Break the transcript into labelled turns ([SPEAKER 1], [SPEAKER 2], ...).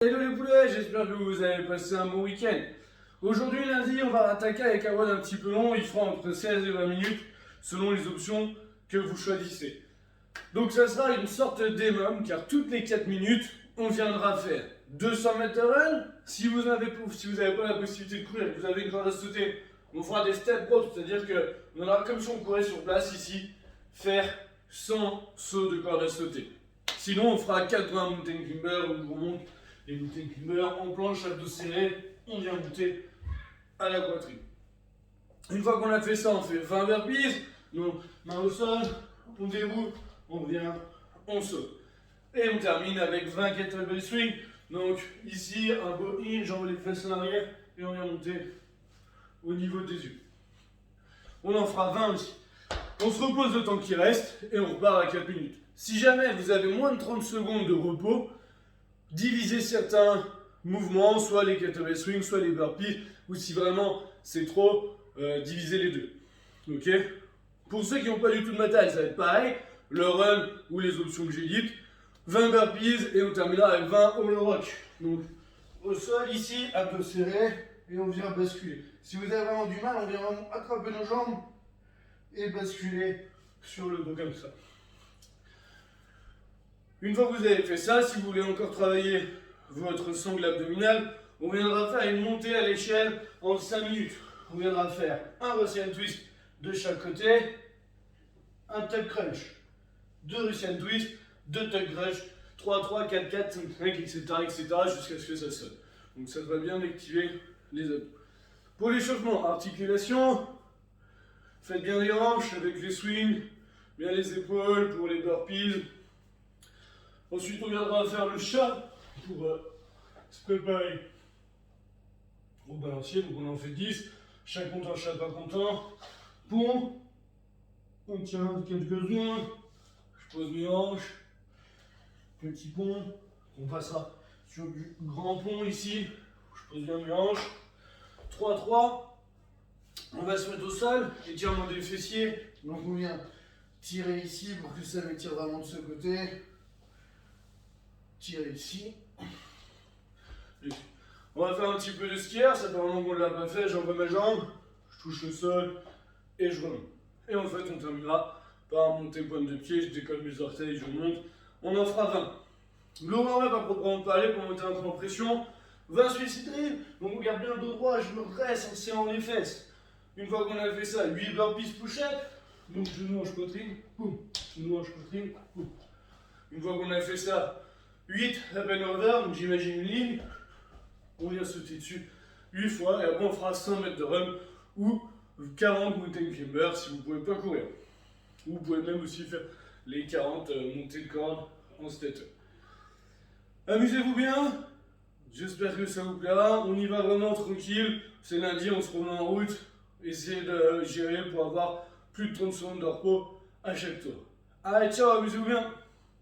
[SPEAKER 1] Hello les poulets, j'espère que vous avez passé un bon week-end. Aujourd'hui lundi, on va attaquer avec un WOD un petit peu long, il fera entre 16 et 20 minutes selon les options que vous choisissez. Donc ça sera une sorte d'émum car toutes les 4 minutes, on viendra faire 200 mètres de run. Si vous n'avez pas la possibilité de courir et que vous avez une corde à sauter, on fera des step ropes, c'est-à-dire qu'on aura comme si on courait sur place ici, faire 100 sauts de corde à sauter. Sinon on fera 80 mountain climbers où on monte les mountain climbers en planche à dos serré, on vient monter à la poitrine. Une fois qu'on a fait ça, on fait 20 burpees, donc main au sol, on déroule, on vient, on saute. Et on termine avec 20 kettlebell swing. Donc ici, un beau hinge, j'envoie les fesses en arrière et on vient monter au niveau des yeux. On en fera 20 aussi. On se repose le temps qui reste et on repart à 4 minutes. Si jamais vous avez moins de 30 secondes de repos, divisez certains mouvements, soit les kettlebell swing, soit les burpees, ou si vraiment c'est trop, divisez les deux. Ok? Pour ceux qui n'ont pas du tout de matériel, ça va être pareil. Le run ou les options que j'ai dites. 20 burpees et on terminera avec 20 all rock. Donc au sol ici, à dos serré et on vient basculer. Si vous avez vraiment du mal, on vient vraiment attraper nos jambes et basculer sur le dos comme ça. Une fois que vous avez fait ça, si vous voulez encore travailler votre sangle abdominale, on viendra faire une montée à l'échelle en 5 minutes. On viendra faire un Russian twist de chaque côté, un tuck crunch, 2 Russian twist, 2 tuck crunch, 3-3, 4-4, 5-5, etc. jusqu'à ce que ça sonne. Donc ça va bien activer les abdos. Pour l'échauffement, articulation, faites bien les hanches avec les swings, bien les épaules pour les burpees. Ensuite, on viendra faire le chat pour se préparer au balancier. Donc, on en fait 10. Chat content, chat pas content. Pont. On tient quelques-uns. Je pose mes hanches. Petit pont. On passera sur du grand pont ici. Je pose bien mes hanches. 3-3. On va se mettre au sol. Étirement des fessiers. Donc, on vient tirer ici pour que ça m'étire vraiment de ce côté. Tirer ici. On va faire un petit peu de skier, ça fait un moment qu'on ne l'a pas fait, j'envoie ma jambe, je touche le sol et je remonte. Et en fait on terminera par monter pointe de pied, je décolle mes orteils, je remonte. On en fera 20. L'overlap à proprement parler pour monter un peu en pression. 20 suicide drill, donc on garde bien le dos droit, je me redresse en serrant les fesses. Une fois qu'on a fait ça, 8 burpees push-up, donc genou hanche poitrine, boum, genou hanche poitrine, boum. Une fois qu'on a fait ça, 8 up and over, donc j'imagine une ligne, on vient sauter dessus 8 fois et après on fera 100 mètres de run ou 40 mountain climbers si vous ne pouvez pas courir. Ou vous pouvez même aussi faire les 40 montées de corde en stateur. Amusez-vous bien, j'espère que ça vous plaira, on y va vraiment tranquille, c'est lundi, on se remet en route, essayez de gérer pour avoir plus de 30 secondes de repos à chaque tour. Allez, ciao, amusez-vous bien.